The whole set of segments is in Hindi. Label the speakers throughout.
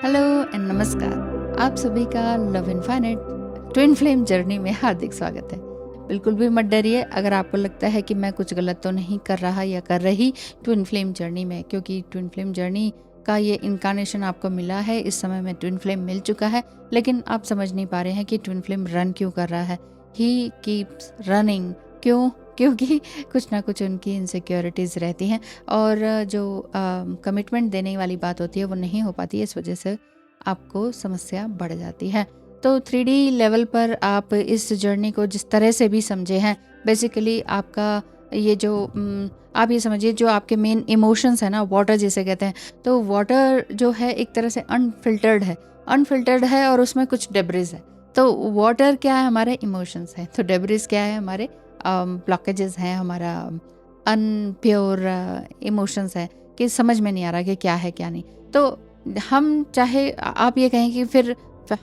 Speaker 1: हेलो एंड नमस्कार। आप सभी का love infinite twin flame journey में हार्दिक स्वागत है। बिल्कुल भी मत डरिए अगर आपको लगता है कि मैं कुछ गलत तो नहीं कर रहा या कर रही ट्विन फ्लेम जर्नी में, क्योंकि ट्विन फ्लेम जर्नी का ये इनकारनेशन आपको मिला है। इस समय में ट्विन फ्लेम मिल चुका है, लेकिन आप समझ नहीं पा रहे हैं कि ट्विन फ्लेम रन क्यों कर रहा है। He keeps running. क्यों? क्योंकि कुछ ना कुछ उनकी इनसिक्योरिटीज़ रहती हैं और जो कमिटमेंट देने वाली बात होती है वो नहीं हो पाती है। इस वजह से आपको समस्या बढ़ जाती है। तो 3D लेवल पर आप इस जर्नी को जिस तरह से भी समझे हैं, बेसिकली आपका ये जो आप ये समझिए जो आपके मेन इमोशंस है ना, वाटर जिसे कहते हैं, तो वाटर जो है एक तरह से अनफिल्टर्ड है और उसमें कुछ डेब्रिज है। तो वाटर क्या है? हमारे इमोशंस हैं। तो डेब्रिज क्या है? हमारे ब्लॉकेजेस हैं, हमारा अनप्योर इमोशंस है कि समझ में नहीं आ रहा कि क्या है क्या नहीं। तो हम चाहे आप ये कहें कि फिर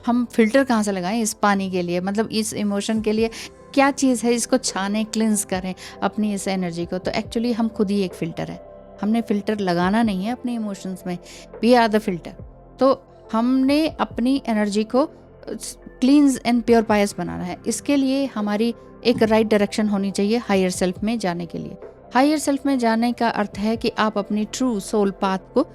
Speaker 1: हम फिल्टर कहाँ से लगाएं इस पानी के लिए, मतलब इस इमोशन के लिए क्या चीज़ है, इसको छाने क्लिंस करें अपनी इस एनर्जी को। तो एक्चुअली हम खुद ही एक फ़िल्टर है। हमने फ़िल्टर लगाना नहीं है अपने इमोशंस में, वी आर द फिल्टर। तो हमने अपनी एनर्जी को क्लींस एंड प्योरपायस बनाना है। इसके लिए हमारी एक राइट डायरेक्शन होनी चाहिए हायर सेल्फ में जाने के लिए। हायर सेल्फ में जाने का अर्थ है कि आप अपनी ट्रू सोल पाथ को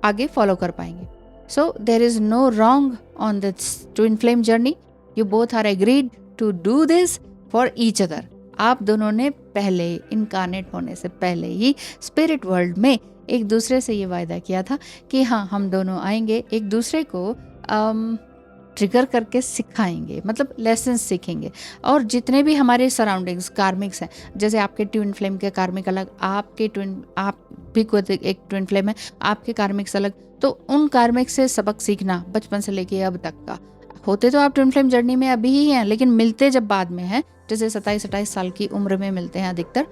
Speaker 1: आगे फॉलो कर पाएंगे। So there is no wrong on this twin flame journey. You both are agreed to do this for each other. आप दोनों ने पहले इनकारनेट होने से पहले ही स्पिरिट वर्ल्ड में एक दूसरे से ये वायदा किया था कि हाँ, हम दोनों आएंगे, एक दूसरे को ट्रिगर करके सिखाएंगे, मतलब लेसन्स सीखेंगे। और जितने भी हमारे सराउंडिंग्स कार्मिक्स हैं, जैसे आपके ट्विन फ्लेम के कार्मिक अलग, आप भी खुद एक ट्विन फ्लेम है, आपके कार्मिक्स अलग, तो उन कार्मिक से सबक सीखना बचपन से लेके अब तक का। होते तो आप ट्विन फ्लेम जर्नी में अभी ही हैं, लेकिन मिलते जब बाद में हैं, जैसे 27-28 साल की उम्र में मिलते हैं अधिकतर,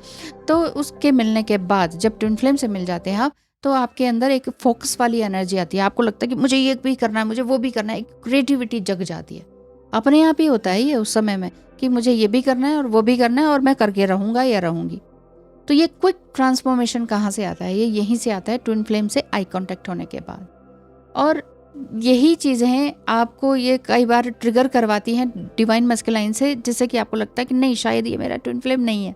Speaker 1: तो उसके मिलने के बाद जब ट्विन फ्लेम से मिल जाते हैं आप, तो आपके अंदर एक फोकस वाली एनर्जी आती है। आपको लगता है कि मुझे ये भी करना है, मुझे वो भी करना है। एक क्रिएटिविटी जग जाती है, अपने आप ही होता है ये उस समय में कि मुझे ये भी करना है और वो भी करना है और मैं करके रहूंगा या रहूंगी। तो ये क्विक ट्रांसफॉर्मेशन कहाँ से आता है? ये यहीं से आता है, ट्विन फ्लेम से आई कांटेक्ट होने के बाद। और यही चीज़ें आपको ये कई बार ट्रिगर करवाती हैं डिवाइन मस्कुलाइन से, जिससे कि आपको लगता है कि नहीं, शायद ये मेरा ट्विन फ्लेम नहीं है।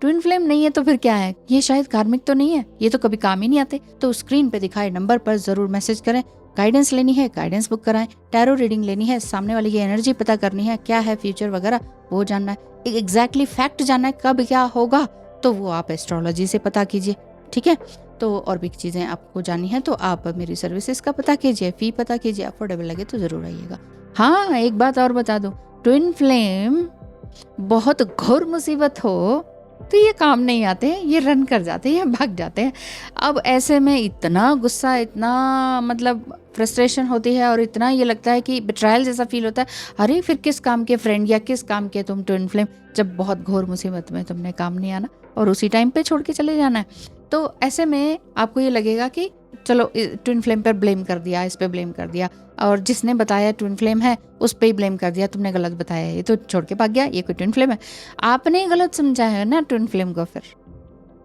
Speaker 1: ट्विन फ्लेम नहीं है तो फिर क्या है? ये शायद कार्मिक तो नहीं है, ये तो कभी काम ही नहीं आते। तो स्क्रीन पे दिखाए नंबर पर जरूर मैसेज करें। गाइडेंस लेनी है, गाइडेंस बुक कराएं। टैरो रीडिंग लेनी है, सामने वाले की एनर्जी पता करनी है, क्या है फ्यूचर वगैरह वो जानना है, एग्जैक्टली फैक्ट जानना है कब क्या होगा, तो वो आप एस्ट्रोलॉजी से पता कीजिए, ठीक है। तो और भी चीज़ें आपको जाननी है तो आप मेरी सर्विसेज का पता कीजिए, फ़ी पता कीजिए, अफोर्डेबल लगे तो ज़रूर आइएगा। हाँ, एक बात और बता दूँ, ट्विन फ्लेम बहुत घोर मुसीबत हो तो ये काम नहीं आते हैं, ये रन कर जाते हैं, ये भाग जाते हैं। अब ऐसे में इतना गुस्सा, इतना मतलब फ्रस्ट्रेशन होती है और इतना ये लगता है कि बिट्रायल जैसा फील होता है। अरे फिर किस काम के फ्रेंड या किस काम के तुम ट्विन फ्लेम, जब बहुत घोर मुसीबत में तुमने काम नहीं आना और उसी टाइम पे छोड़ के चले जाना है। तो ऐसे में आपको ये लगेगा कि चलो ट्विन फ्लेम पर ब्लेम कर दिया, इस पे ब्लेम कर दिया, और जिसने बताया ट्विन फ्लेम है उस पे ही ब्लेम कर दिया, तुमने गलत बताया, ये तो छोड़ के भाग गया, ये कोई ट्विन फ्लेम है। आपने गलत समझा है ना ट्विन फ्लेम को। फिर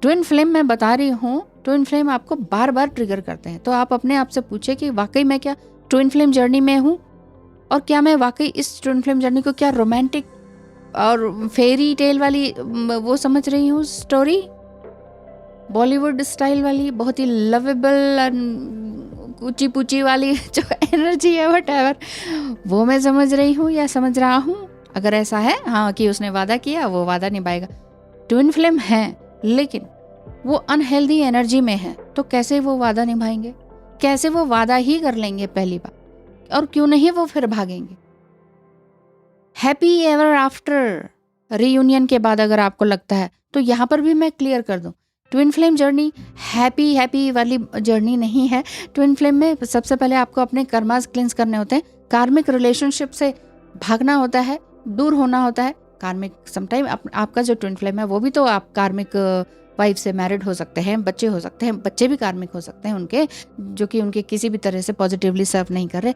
Speaker 1: ट्विन फ्लेम मैं बता रही हूँ, ट्विन फ्लेम आपको बार बार ट्रिगर करते हैं। तो आप अपने आप से पूछे कि वाकई मैं क्या ट्विन फ्लेम जर्नी में हूँ, और क्या मैं वाकई इस ट्विन फ्लेम जर्नी को क्या रोमांटिक और फेरी टेल वाली वो समझ रही हूँ, स्टोरी बॉलीवुड स्टाइल वाली, बहुत ही लवेबल ऊंची पूची वाली जो एनर्जी है व्हाटएवर, वो मैं समझ रही हूँ या समझ रहा हूँ। अगर ऐसा है हाँ कि उसने वादा किया, वो वादा निभाएगा। ट्विन फ्लेम है लेकिन वो अनहेल्दी एनर्जी में है, तो कैसे वो वादा निभाएंगे? कैसे वो वादा ही कर लेंगे पहली बार, और क्यों नहीं वो फिर भागेंगे? हैप्पी एवर आफ्टर रीयूनियन के बाद अगर आपको लगता है, तो यहाँ पर भी मैं क्लियर कर दूं, ट्विन फ्लेम जर्नी हैप्पी वाली जर्नी नहीं है। ट्विन फ्लेम में सबसे पहले आपको अपने कर्मास क्लिंस करने होते हैं, कार्मिक रिलेशनशिप से भागना होता है, दूर होना होता है। कार्मिक समटाइम आपका जो ट्विन फ्लेम है वो भी तो आप कार्मिक वाइफ से मैरिड हो सकते हैं, बच्चे हो सकते हैं, बच्चे भी कार्मिक हो सकते हैं उनके, जो कि उनके किसी भी तरह से पॉजिटिवली सर्व नहीं कर रहे।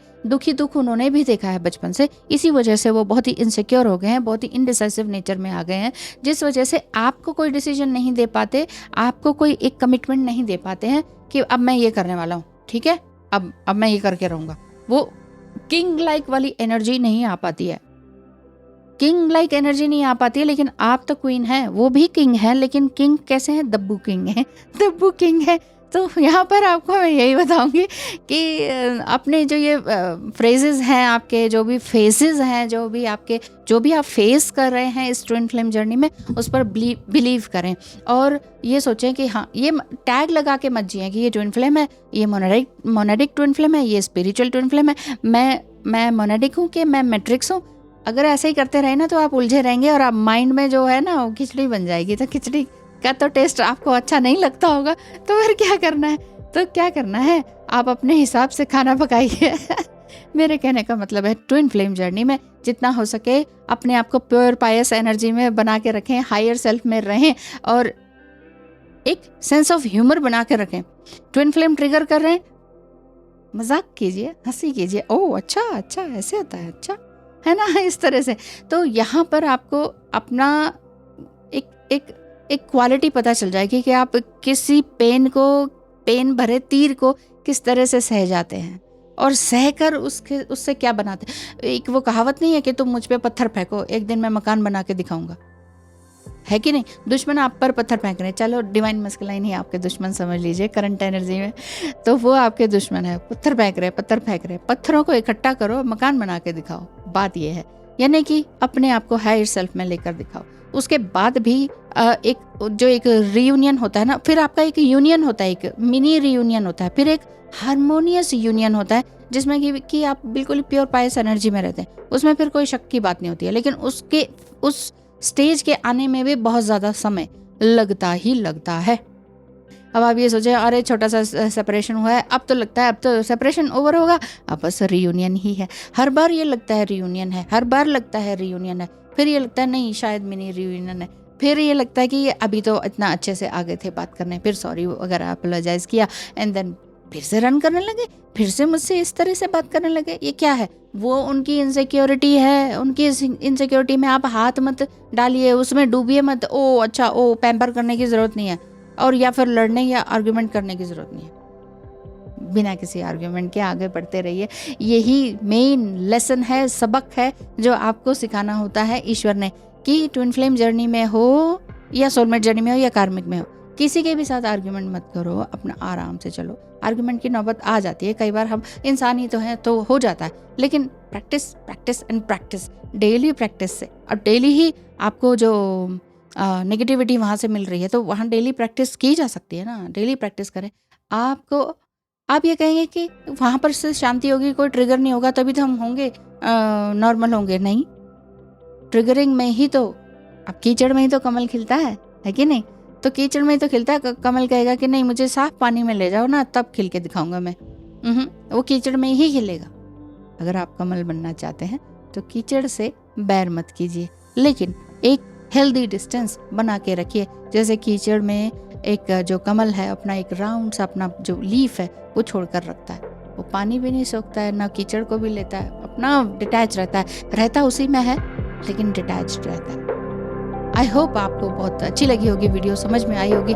Speaker 1: दुख उन्होंने भी देखा है बचपन से, इसी वजह से वो बहुत ही इनसिक्योर हो गए हैं, बहुत ही इनडिसाइसिव नेचर में आ गए हैं, जिस वजह से आपको कोई डिसीजन नहीं दे पाते, आपको कोई एक कमिटमेंट नहीं दे पाते हैं कि अब मैं ये करने वाला हूँ, ठीक है, अब मैं ये करके रहूँगा। वो किंग लाइक वाली एनर्जी नहीं आ पाती है, किंग लाइक एनर्जी नहीं आ पाती है। लेकिन आप तो क्वीन हैं, वो भी किंग है, लेकिन किंग कैसे हैं? दब्बू किंग है, दब्बू किंग है। तो यहाँ पर आपको मैं यही बताऊंगी कि अपने जो ये फ्रेजेस हैं, आपके जो भी फेसेस हैं, जो भी आप फेस कर रहे हैं इस ट्विन फ्लेम जर्नी में, उस पर बिलीव करें और ये सोचें कि हाँ, ये टैग लगा के मत जिए कि ये ट्विन फ्लेम है, ये मोनेडिक ट्विन फ्लेम है, ये स्पिरिचुअल ट्विन फ्लेम है, मैं मोनेडिक हूँ कि मैं मैट्रिक्स हूँ। अगर ऐसे ही करते रहे ना तो आप उलझे रहेंगे और आप माइंड में जो है ना वो खिचड़ी बन जाएगी। तो खिचड़ी का तो टेस्ट आपको अच्छा नहीं लगता होगा, तो फिर क्या करना है? तो क्या करना है, आप अपने हिसाब से खाना पकाइए। मेरे कहने का मतलब है ट्विन फ्लेम जर्नी में जितना हो सके अपने आप को प्योर पायस एनर्जी में बना के रखें, हायर सेल्फ में रहें और एक सेंस ऑफ ह्यूमर बना के रखें। ट्विन फ्लेम ट्रिगर कर रहे हैं, मजाक कीजिए, हंसी कीजिए, ओह अच्छा ऐसे होता है, अच्छा है ना, इस तरह से। तो यहाँ पर आपको अपना एक क्वालिटी पता चल जाएगी कि आप किसी पेन भरे तीर को किस तरह से सह जाते हैं और सहकर उससे क्या बनाते हैं। एक वो कहावत नहीं है कि तुम मुझ पे पत्थर फेंको, एक दिन मैं मकान बना के दिखाऊंगा, है कि नहीं? दुश्मन आप पर पत्थर फेंक रहे हैं, चलो डिवाइन मस्कुलाइन ही आपके दुश्मन समझ लीजिए करंट एनर्जी में, तो वो आपके दुश्मन है। पत्थर फेंक रहे, पत्थरों को इकट्ठा करो, मकान बना के दिखाओ। बात ये है, यानी कि अपने आप को हायर सेल्फ में लेकर दिखाओ। उसके बाद भी एक रीयूनियन होता है ना, फिर आपका एक यूनियन होता है, एक मिनी रीयूनियन होता है, फिर एक हारमोनियस यूनियन होता है जिसमें कि आप बिल्कुल प्योर पायस एनर्जी में रहते हैं। उसमें फिर कोई शक की बात नहीं होती है, लेकिन उस स्टेज के आने में भी बहुत ज़्यादा समय लगता ही लगता है। अब आप ये सोचें, अरे छोटा सा सेपरेशन हुआ है, अब तो लगता है अब तो सेपरेशन ओवर होगा, अब बस रीयूनियन ही है। हर बार ये लगता है रीयूनियन है, हर बार लगता है रीयूनियन है, फिर ये लगता है नहीं शायद मिनी रीयूनियन है, फिर ये लगता है कि अभी तो इतना अच्छे से आगे थे बात करने, फिर सॉरी वगैरह अपोलोजाइज किया एंड देन फिर से रन करने लगे, फिर से मुझसे इस तरह से बात करने लगे। ये क्या है? वो उनकी इनसिक्योरिटी है, उनकी इनसिक्योरिटी में आप हाथ मत डालिए, उसमें डूबिए मत। ओ पैम्पर करने की ज़रूरत नहीं है, और या फिर लड़ने या आर्ग्यूमेंट करने की ज़रूरत नहीं है। बिना किसी आर्ग्यूमेंट के आगे बढ़ते रहिए। यही मेन लेसन है, सबक है जो आपको सिखाना होता है ईश्वर ने, कि ट्विन फ्लेम जर्नी में हो या सोलमेट जर्नी में हो या कार्मिक में हो, किसी के भी साथ आर्ग्यूमेंट मत करो, अपना आराम से चलो। आर्ग्यूमेंट की नौबत आ जाती है कई बार, हम इंसान ही तो हैं, तो हो जाता है, लेकिन practice and practice, daily practice से। अब डेली ही आपको जो नेगेटिविटी वहाँ से मिल रही है तो वहाँ डेली प्रैक्टिस की जा सकती है ना, डेली प्रैक्टिस करें। आप ये कहेंगे कि वहाँ पर से शांति होगी, कोई ट्रिगर नहीं होगा, तभी तो हम होंगे नॉर्मल होंगे। नहीं, ट्रिगरिंग में ही तो, अब कीचड़ में ही तो कमल खिलता है कि नहीं? तो कीचड़ में ही तो खिलता है। कमल कहेगा कि नहीं मुझे साफ पानी में ले जाओ ना, तब खिल के दिखाऊंगा मैं। वो कीचड़ में ही खिलेगा। अगर आप कमल बनना चाहते हैं तो कीचड़ से बैर मत कीजिए, लेकिन एक हेल्दी डिस्टेंस बना के रखिए। जैसे कीचड़ में एक जो कमल है अपना एक राउंड सा अपना जो लीफ है वो छोड़कर रखता है, वो पानी भी नहीं सोखता है, ना कीचड़ को भी लेता है, अपना डिटैच रहता उसी में है, लेकिन डिटैच्ड रहता है। आई होप आपको बहुत अच्छी लगी होगी वीडियो, समझ में आई होगी।